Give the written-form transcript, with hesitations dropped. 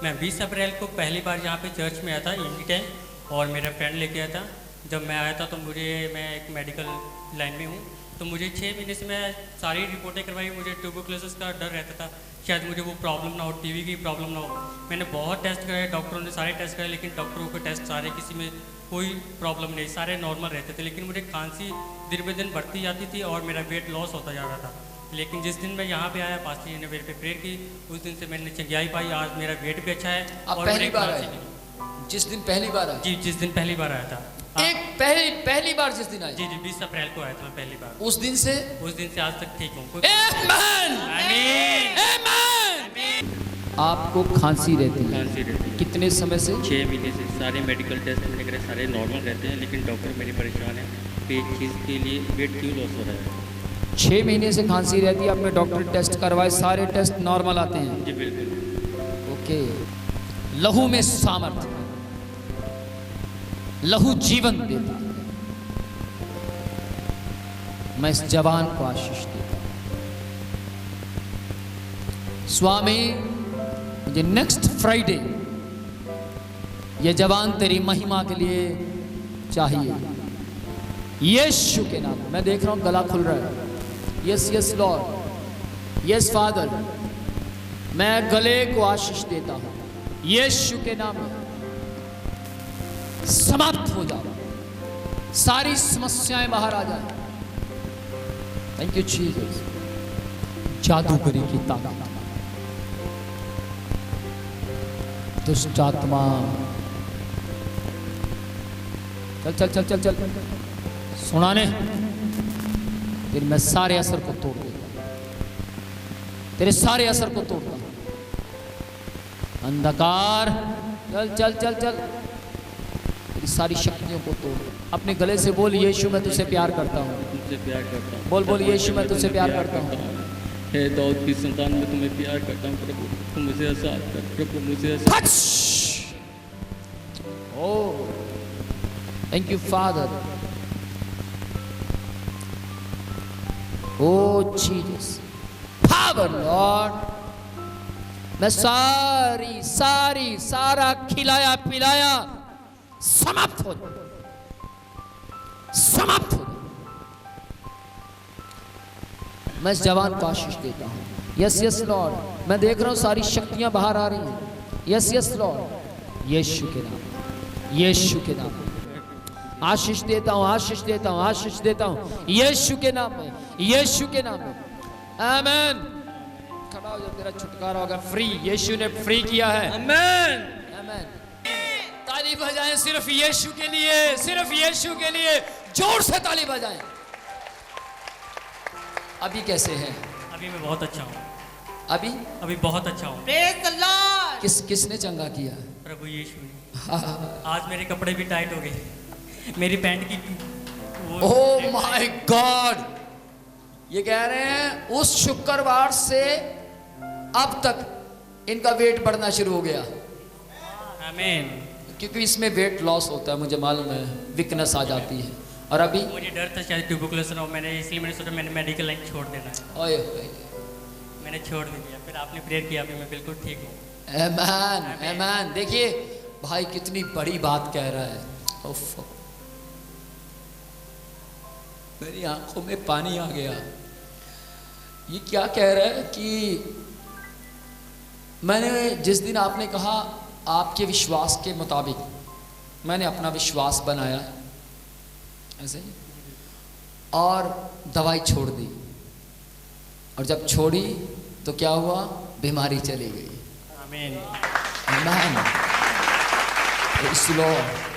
मैं 20 अप्रैल को पहली बार यहाँ पे चर्च में आया था इवनिंग टाइम, और मेरा फ्रेंड लेके आया था। जब मैं आया था तो मैं एक मेडिकल लाइन में हूँ, तो मुझे 6 महीने से मैं सारी रिपोर्टें करवाई। मुझे ट्यूबरकुलोसिस का डर रहता था, शायद मुझे वो प्रॉब्लम ना हो, टीबी की प्रॉब्लम ना हो। मैंने बहुत टेस्ट कराए, डॉक्टरों ने सारे टेस्ट कराए, लेकिन डॉक्टरों के टेस्ट सारे किसी में कोई प्रॉब्लम नहीं, सारे नॉर्मल रहते थे। लेकिन मुझे खांसी दिन ब दिन बढ़ती जाती थी और मेरा वेट लॉस होता जा रहा था। लेकिन जिस दिन मैं यहाँ पे आया, पास्टर जी ने मेरे पे प्रेयर की, उस दिन से मैंने चंगाई पाई। आज मेरा वेट भी अच्छा है। आप और पहली बार आए? जिस दिन पहली बार आए? जी, जिस दिन पहली बार आया था। पहली बार जिस दिन आए? जी 20 अप्रैल को आया था मैं पहली बार। उस दिन से आज तक ठीक हूँ। आपको खांसी रहती है? खांसी रहती है। कितने समय से? 6 महीने से। सारे मेडिकल टेस्ट मैंने करे, सारे नॉर्मल रहते हैं, लेकिन डॉक्टर मेरी परेशान है कि इस चीज़ के लिए वेट क्यों लॉस हो रहा है। 6 महीने से खांसी रहती है, आपने डॉक्टर टेस्ट करवाए, सारे टेस्ट नॉर्मल आते हैं? जी बिल्कुल। ओके। लहू में सामर्थ्य, लहू जीवन देता है। मैं इस जवान को आशीष देता हूं। स्वामी, मुझे नेक्स्ट फ्राइडे ये जवान तेरी महिमा के लिए चाहिए, यीशु के नाम। मैं देख रहा हूं गला खुल रहा है। Yes yes Lord, yes father, मैं गले को आशीष देता हूं यीशु के नाम में। समाप्त हो जाओ, सारी समस्याएं बाहर आ जाए। Thank you Jesus. जादूगरी की ताकत, दुष्ट आत्मा, चल चल चल चल चल सुनाने, फिर मैं सारे असर को तोड़ दूंगा, तेरे सारे असर को तोड़ता हूं। अंधकार, चल चल चल चल, तेरी सारी शक्तियों को तोड़। अपने गले से बोल, यीशु मैं तुझसे प्यार करता हूँ। तुझसे प्यार करता हूँ। बोल बोल, यीशु मैं तुझसे प्यार करता हूँ। हे दाऊद की संतान, मैं तुम्हें प्यार करता हूँ प्रभु, तुम मुझे आजाद कर प्रभु, मुझे आजाद। Oh thank you father. Oh Jesus, power Lord. मैं सारा खिलाया पिलाया समाप्त हो जाए, समाप्त हो जाए। मैं इस जवान को आशीष देता हूं। यस यस लॉर्ड, मैं देख रहा हूं सारी शक्तियां बाहर आ रही हैं। यस यस लॉर्ड, यीशु के नाम, यीशु के नाम आशीष देता हूं, आशीष देता हूं, आशीष देता हूं यीशु के नाम में, यीशु के नाम में। आमीन। खड़ा हो जा, तेरा छुटकारा होगा। फ्री, यीशु ने फ्री किया है। आमीन आमीन। ताली बजाएं सिर्फ यीशु के लिए, सिर्फ यीशु के लिए जोर से ताली बजाएं। अभी कैसे हैं? अभी मैं बहुत अच्छा हूँ। अभी बहुत अच्छा हूँ। Praise the Lord. किसने चंगा किया? प्रभु यीशु ने। आज मेरे कपड़े भी टाइट हो गए, मेरी पैंट की ओह माय गॉड। ये कह रहे हैं उस शुक्रवार से अब तक इनका वेट बढ़ना शुरू हो गया। आमीन। क्योंकि इसमें वेट लॉस होता है, मुझे मालूम है, वीकनेस आ जाती है। और अभी मुझे डर था शायद ट्यूबरकुलोसिस हो, इसलिए मैंने सोचा मैंने मेडिकल लाइन छोड़ देना है। ओए मैंने छोड़ भी दिया, फिर आपने प्रेयर किया, अभी मैं बिल्कुल ठीक हूँ। आमीन आमीन। देखिए भाई कितनी बड़ी बात कह रहा है। उफ, मेरी आंखों में पानी आ गया। ये क्या कह रहा है कि मैंने जिस दिन आपने कहा आपके विश्वास के मुताबिक मैंने अपना विश्वास बनाया ऐसे ही, और दवाई छोड़ दी, और जब छोड़ी तो क्या हुआ? बीमारी चली गई। आमीन आमीन। Praise the Lord.